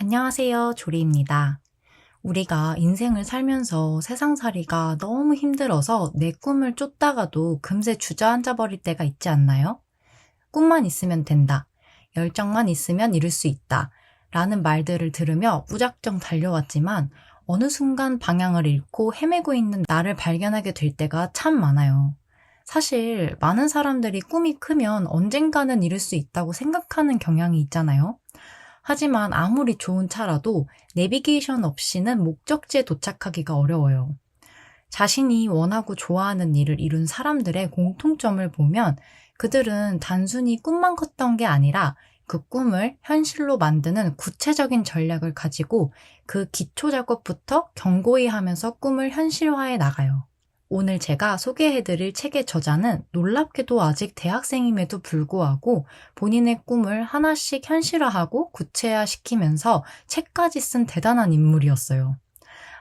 안녕하세요. 조리입니다. 우리가 인생을 살면서 세상살이가 너무 힘들어서 내 꿈을 쫓다가도 금세 주저앉아 버릴 때가 있지 않나요? 꿈만 있으면 된다. 열정만 있으면 이룰 수 있다. 라는 말들을 들으며 무작정 달려왔지만 어느 순간 방향을 잃고 헤매고 있는 나를 발견하게 될 때가 참 많아요. 사실 많은 사람들이 꿈이 크면 언젠가는 이룰 수 있다고 생각하는 경향이 있잖아요. 하지만 아무리 좋은 차라도 내비게이션 없이는 목적지에 도착하기가 어려워요. 자신이 원하고 좋아하는 일을 이룬 사람들의 공통점을 보면 그들은 단순히 꿈만 컸던 게 아니라 그 꿈을 현실로 만드는 구체적인 전략을 가지고 그 기초 작업부터 견고히 하면서 꿈을 현실화해 나가요. 오늘 제가 소개해드릴 책의 저자는 놀랍게도 아직 대학생임에도 불구하고 본인의 꿈을 하나씩 현실화하고 구체화시키면서 책까지 쓴 대단한 인물이었어요.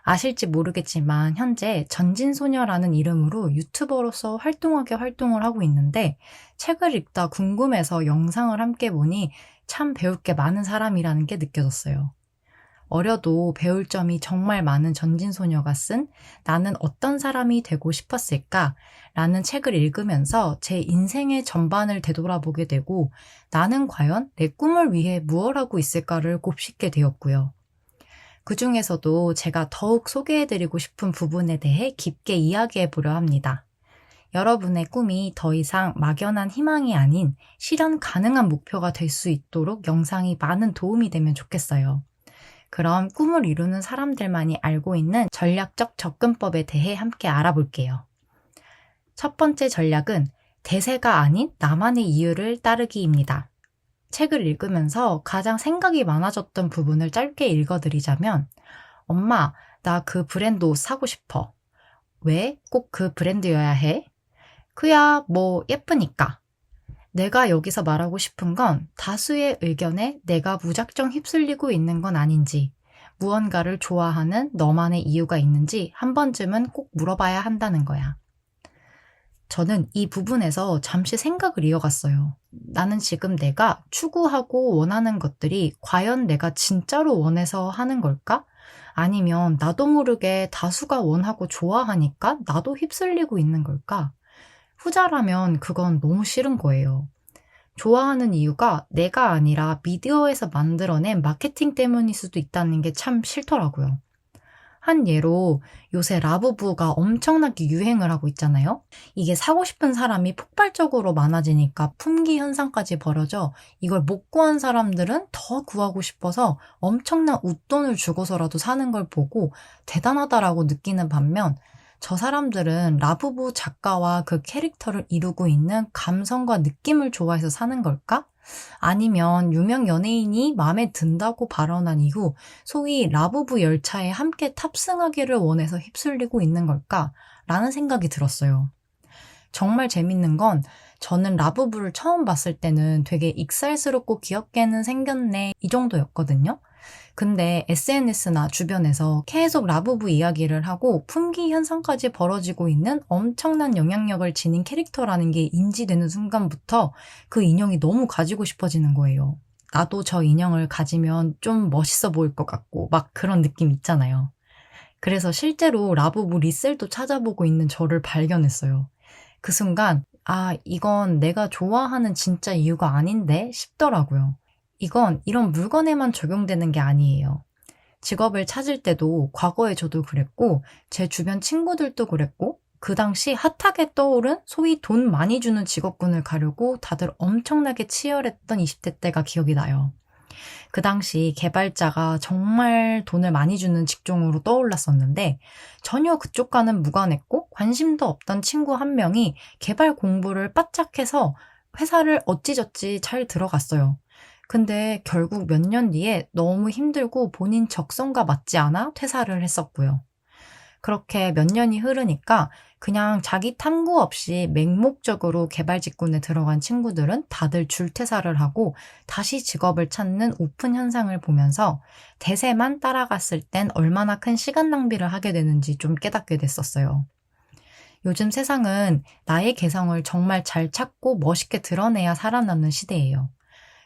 아실지 모르겠지만 현재 전진소녀라는 이름으로 유튜버로서 활동을 하고 있는데 책을 읽다 궁금해서 영상을 함께 보니 참 배울 게 많은 사람이라는 게 느껴졌어요. 어려도 배울 점이 정말 많은 전진소녀가 쓴 나는 어떤 사람이 되고 싶었을까? 라는 책을 읽으면서 제 인생의 전반을 되돌아보게 되고 나는 과연 내 꿈을 위해 무엇 하고 있을까를 곱씹게 되었고요. 그 중에서도 제가 더욱 소개해드리고 싶은 부분에 대해 깊게 이야기해 보려 합니다. 여러분의 꿈이 더 이상 막연한 희망이 아닌 실현 가능한 목표가 될 수 있도록 영상이 많은 도움이 되면 좋겠어요. 그럼 꿈을 이루는 사람들만이 알고 있는 전략적 접근법에 대해 함께 알아볼게요. 첫 번째 전략은 대세가 아닌 나만의 이유를 따르기입니다. 책을 읽으면서 가장 생각이 많아졌던 부분을 짧게 읽어드리자면 엄마, 나 그 브랜드 옷 사고 싶어. 왜 꼭 그 브랜드여야 해? 그야 뭐 예쁘니까. 내가 여기서 말하고 싶은 건 다수의 의견에 내가 무작정 휩쓸리고 있는 건 아닌지, 무언가를 좋아하는 너만의 이유가 있는지 한 번쯤은 꼭 물어봐야 한다는 거야. 저는 이 부분에서 잠시 생각을 이어갔어요. 나는 지금 내가 추구하고 원하는 것들이 과연 내가 진짜로 원해서 하는 걸까? 아니면 나도 모르게 다수가 원하고 좋아하니까 나도 휩쓸리고 있는 걸까? 후자라면 그건 너무 싫은 거예요. 좋아하는 이유가 내가 아니라 미디어에서 만들어낸 마케팅 때문일 수도 있다는 게 참 싫더라고요. 한 예로 요새 라부부가 엄청나게 유행을 하고 있잖아요. 이게 사고 싶은 사람이 폭발적으로 많아지니까 품귀 현상까지 벌어져 이걸 못 구한 사람들은 더 구하고 싶어서 엄청난 웃돈을 주고서라도 사는 걸 보고 대단하다라고 느끼는 반면 저 사람들은 라부부 작가와 그 캐릭터를 이루고 있는 감성과 느낌을 좋아해서 사는 걸까? 아니면 유명 연예인이 마음에 든다고 발언한 이후 소위 라부부 열차에 함께 탑승하기를 원해서 휩쓸리고 있는 걸까? 라는 생각이 들었어요. 정말 재밌는 건 저는 라부부를 처음 봤을 때는 되게 익살스럽고 귀엽게는 생겼네 이 정도였거든요. 근데 SNS나 주변에서 계속 라부부 이야기를 하고 품귀 현상까지 벌어지고 있는 엄청난 영향력을 지닌 캐릭터라는 게 인지되는 순간부터 그 인형이 너무 가지고 싶어지는 거예요. 나도 저 인형을 가지면 좀 멋있어 보일 것 같고 막 그런 느낌 있잖아요. 그래서 실제로 라부부 리셀도 찾아보고 있는 저를 발견했어요. 그 순간 이건 내가 좋아하는 진짜 이유가 아닌데 싶더라고요. 이건 이런 물건에만 적용되는 게 아니에요. 직업을 찾을 때도 과거에 저도 그랬고 제 주변 친구들도 그랬고 그 당시 핫하게 떠오른 소위 돈 많이 주는 직업군을 가려고 다들 엄청나게 치열했던 20대 때가 기억이 나요. 그 당시 개발자가 정말 돈을 많이 주는 직종으로 떠올랐었는데 전혀 그쪽과는 무관했고 관심도 없던 친구 한 명이 개발 공부를 바짝 해서 회사를 어찌저찌 잘 들어갔어요. 근데 결국 몇 년 뒤에 너무 힘들고 본인 적성과 맞지 않아 퇴사를 했었고요. 그렇게 몇 년이 흐르니까 그냥 자기 탐구 없이 맹목적으로 개발 직군에 들어간 친구들은 다들 줄퇴사를 하고 다시 직업을 찾는 오픈 현상을 보면서 대세만 따라갔을 땐 얼마나 큰 시간 낭비를 하게 되는지 좀 깨닫게 됐었어요. 요즘 세상은 나의 개성을 정말 잘 찾고 멋있게 드러내야 살아남는 시대예요.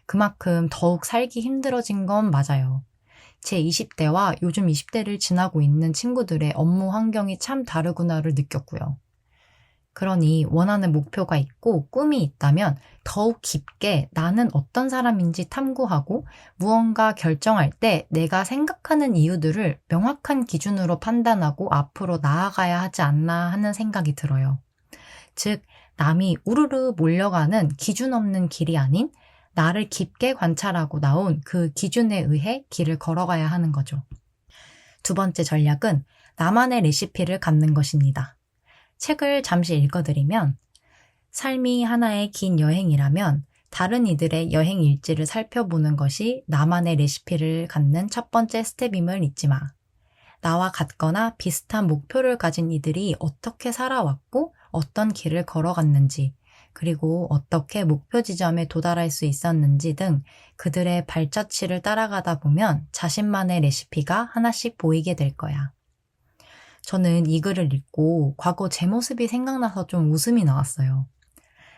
그만큼 더욱 살기 힘들어진 건 맞아요. 제 20대와 요즘 20대를 지나고 있는 친구들의 업무 환경이 참 다르구나를 느꼈고요. 그러니 원하는 목표가 있고 꿈이 있다면 더욱 깊게 나는 어떤 사람인지 탐구하고 무언가 결정할 때 내가 생각하는 이유들을 명확한 기준으로 판단하고 앞으로 나아가야 하지 않나 하는 생각이 들어요. 즉, 남이 우르르 몰려가는 기준 없는 길이 아닌 나를 깊게 관찰하고 나온 그 기준에 의해 길을 걸어가야 하는 거죠. 두 번째 전략은 나만의 레시피를 갖는 것입니다. 책을 잠시 읽어드리면 삶이 하나의 긴 여행이라면 다른 이들의 여행 일지를 살펴보는 것이 나만의 레시피를 갖는 첫 번째 스텝임을 잊지 마. 나와 같거나 비슷한 목표를 가진 이들이 어떻게 살아왔고 어떤 길을 걸어갔는지, 그리고 어떻게 목표 지점에 도달할 수 있었는지 등 그들의 발자취를 따라가다 보면 자신만의 레시피가 하나씩 보이게 될 거야. 저는 이 글을 읽고 과거 제 모습이 생각나서 좀 웃음이 나왔어요.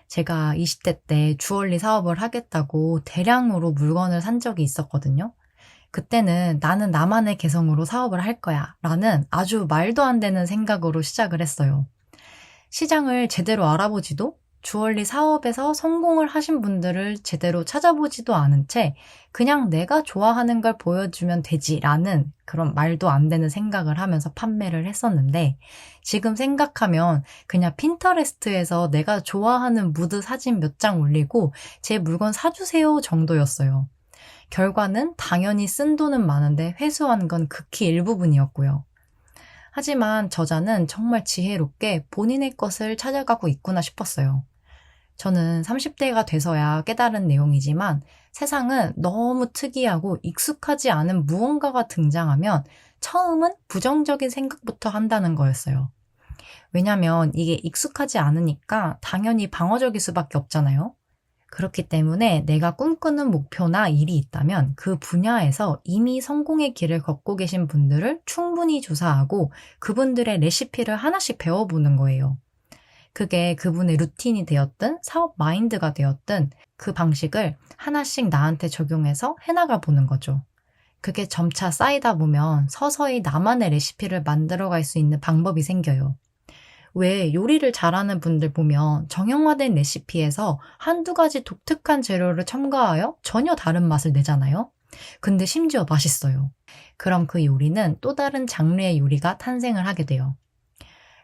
제가 20대 때 주얼리 사업을 하겠다고 대량으로 물건을 산 적이 있었거든요. 그때는 나는 나만의 개성으로 사업을 할 거야 라는 아주 말도 안 되는 생각으로 시작을 했어요. 시장을 제대로 알아보지도 주얼리 사업에서 성공을 하신 분들을 제대로 찾아보지도 않은 채 그냥 내가 좋아하는 걸 보여주면 되지라는 그런 말도 안 되는 생각을 하면서 판매를 했었는데, 지금 생각하면 그냥 핀터레스트에서 내가 좋아하는 무드 사진 몇 장 올리고 제 물건 사주세요 정도였어요. 결과는 당연히 쓴 돈은 많은데 회수한 건 극히 일부분이었고요. 하지만 저자는 정말 지혜롭게 본인의 것을 찾아가고 있구나 싶었어요. 저는 30대가 돼서야 깨달은 내용이지만 세상은 너무 특이하고 익숙하지 않은 무언가가 등장하면 처음은 부정적인 생각부터 한다는 거였어요. 왜냐면 이게 익숙하지 않으니까 당연히 방어적일 수밖에 없잖아요. 그렇기 때문에 내가 꿈꾸는 목표나 일이 있다면 그 분야에서 이미 성공의 길을 걷고 계신 분들을 충분히 조사하고 그분들의 레시피를 하나씩 배워보는 거예요. 그게 그분의 루틴이 되었든 사업 마인드가 되었든 그 방식을 하나씩 나한테 적용해서 해나가 보는 거죠. 그게 점차 쌓이다 보면 서서히 나만의 레시피를 만들어갈 수 있는 방법이 생겨요. 왜 요리를 잘하는 분들 보면 정형화된 레시피에서 한두 가지 독특한 재료를 첨가하여 전혀 다른 맛을 내잖아요? 근데 심지어 맛있어요. 그럼 그 요리는 또 다른 장르의 요리가 탄생을 하게 돼요.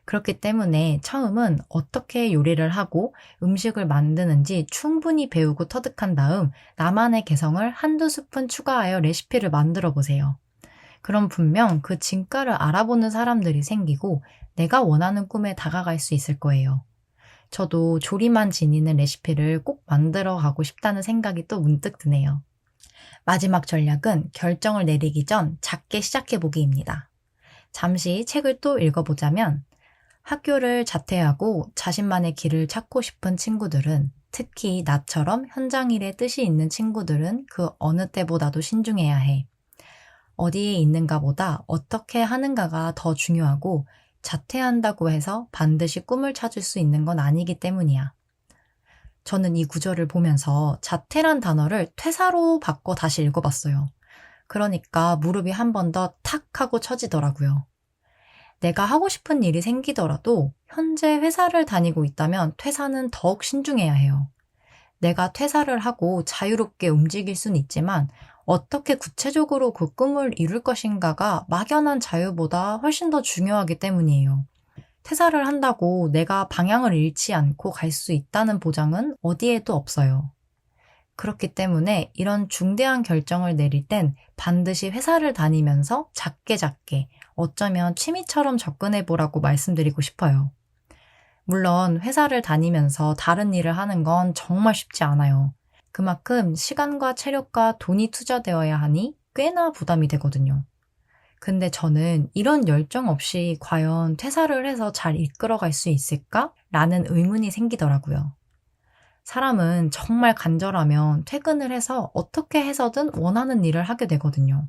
그렇기 때문에 처음은 어떻게 요리를 하고 음식을 만드는지 충분히 배우고 터득한 다음 나만의 개성을 한두 스푼 추가하여 레시피를 만들어 보세요. 그럼 분명 그 진가를 알아보는 사람들이 생기고 내가 원하는 꿈에 다가갈 수 있을 거예요. 저도 조리만 지니는 레시피를 꼭 만들어 가고 싶다는 생각이 또 문득 드네요. 마지막 전략은 결정을 내리기 전 작게 시작해보기입니다. 잠시 책을 또 읽어보자면 학교를 자퇴하고 자신만의 길을 찾고 싶은 친구들은, 특히 나처럼 현장 일에 뜻이 있는 친구들은 그 어느 때보다도 신중해야 해. 어디에 있는가 보다 어떻게 하는가가 더 중요하고 자퇴한다고 해서 반드시 꿈을 찾을 수 있는 건 아니기 때문이야. 저는 이 구절을 보면서 자퇴란 단어를 퇴사로 바꿔 다시 읽어봤어요. 그러니까 무릎이 한 번 더 탁 하고 쳐지더라고요. 내가 하고 싶은 일이 생기더라도 현재 회사를 다니고 있다면 퇴사는 더욱 신중해야 해요. 내가 퇴사를 하고 자유롭게 움직일 수는 있지만 어떻게 구체적으로 그 꿈을 이룰 것인가가 막연한 자유보다 훨씬 더 중요하기 때문이에요. 퇴사를 한다고 내가 방향을 잃지 않고 갈 수 있다는 보장은 어디에도 없어요. 그렇기 때문에 이런 중대한 결정을 내릴 땐 반드시 회사를 다니면서 작게 어쩌면 취미처럼 접근해보라고 말씀드리고 싶어요. 물론 회사를 다니면서 다른 일을 하는 건 정말 쉽지 않아요. 그만큼 시간과 체력과 돈이 투자되어야 하니 꽤나 부담이 되거든요. 근데 저는 이런 열정 없이 과연 퇴사를 해서 잘 이끌어갈 수 있을까? 라는 의문이 생기더라고요. 사람은 정말 간절하면 퇴근을 해서 어떻게 해서든 원하는 일을 하게 되거든요.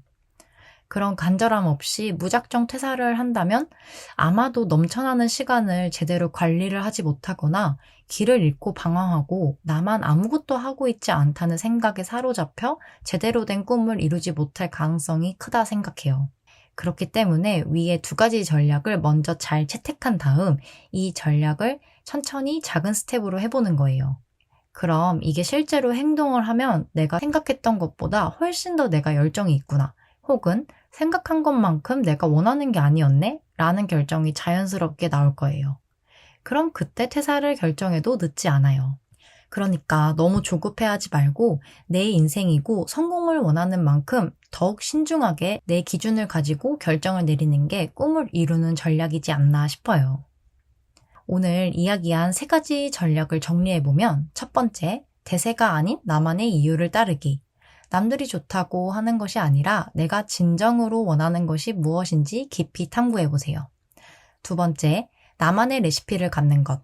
그런 간절함 없이 무작정 퇴사를 한다면 아마도 넘쳐나는 시간을 제대로 관리를 하지 못하거나 길을 잃고 방황하고 나만 아무것도 하고 있지 않다는 생각에 사로잡혀 제대로 된 꿈을 이루지 못할 가능성이 크다 생각해요. 그렇기 때문에 위에 두 가지 전략을 먼저 잘 채택한 다음 이 전략을 천천히 작은 스텝으로 해보는 거예요. 그럼 이게 실제로 행동을 하면 내가 생각했던 것보다 훨씬 더 내가 열정이 있구나. 혹은 생각한 것만큼 내가 원하는 게 아니었네? 라는 결정이 자연스럽게 나올 거예요. 그럼 그때 퇴사를 결정해도 늦지 않아요. 그러니까 너무 조급해하지 말고 내 인생이고 성공을 원하는 만큼 더욱 신중하게 내 기준을 가지고 결정을 내리는 게 꿈을 이루는 전략이지 않나 싶어요. 오늘 이야기한 세 가지 전략을 정리해보면 첫 번째, 대세가 아닌 나만의 이유를 따르기. 남들이 좋다고 하는 것이 아니라 내가 진정으로 원하는 것이 무엇인지 깊이 탐구해보세요. 두 번째, 나만의 레시피를 갖는 것.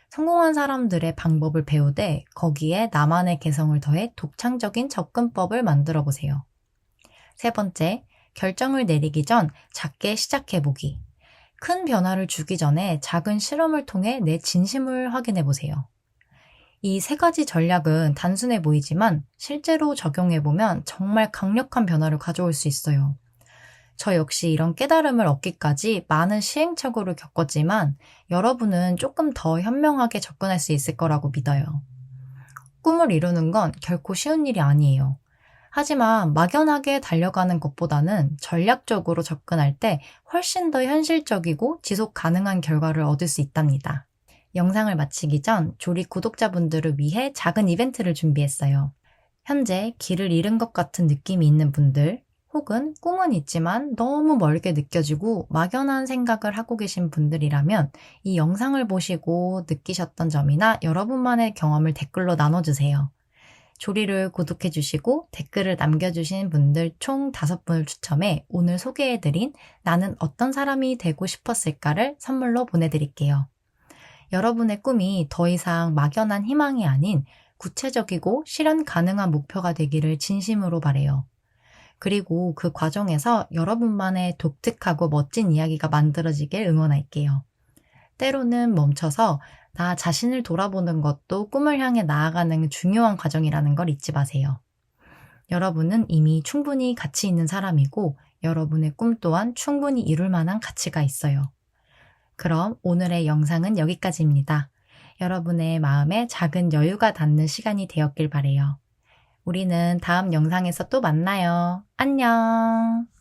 성공한 사람들의 방법을 배우되 거기에 나만의 개성을 더해 독창적인 접근법을 만들어 보세요. 세 번째, 결정을 내리기 전 작게 시작해보기. 큰 변화를 주기 전에 작은 실험을 통해 내 진심을 확인해 보세요. 이 세 가지 전략은 단순해 보이지만 실제로 적용해보면 정말 강력한 변화를 가져올 수 있어요. 저 역시 이런 깨달음을 얻기까지 많은 시행착오를 겪었지만 여러분은 조금 더 현명하게 접근할 수 있을 거라고 믿어요. 꿈을 이루는 건 결코 쉬운 일이 아니에요. 하지만 막연하게 달려가는 것보다는 전략적으로 접근할 때 훨씬 더 현실적이고 지속 가능한 결과를 얻을 수 있답니다. 영상을 마치기 전 조리 구독자분들을 위해 작은 이벤트를 준비했어요. 현재 길을 잃은 것 같은 느낌이 있는 분들, 혹은 꿈은 있지만 너무 멀게 느껴지고 막연한 생각을 하고 계신 분들이라면 이 영상을 보시고 느끼셨던 점이나 여러분만의 경험을 댓글로 나눠주세요. 조리를 구독해주시고 댓글을 남겨주신 분들 총 5분을 추첨해 오늘 소개해드린 나는 어떤 사람이 되고 싶었을까를 선물로 보내드릴게요. 여러분의 꿈이 더 이상 막연한 희망이 아닌 구체적이고 실현 가능한 목표가 되기를 진심으로 바라요. 그리고 그 과정에서 여러분만의 독특하고 멋진 이야기가 만들어지길 응원할게요. 때로는 멈춰서 나 자신을 돌아보는 것도 꿈을 향해 나아가는 중요한 과정이라는 걸 잊지 마세요. 여러분은 이미 충분히 가치 있는 사람이고 여러분의 꿈 또한 충분히 이룰 만한 가치가 있어요. 그럼 오늘의 영상은 여기까지입니다. 여러분의 마음에 작은 여유가 닿는 시간이 되었길 바라요. 우리는 다음 영상에서 또 만나요. 안녕!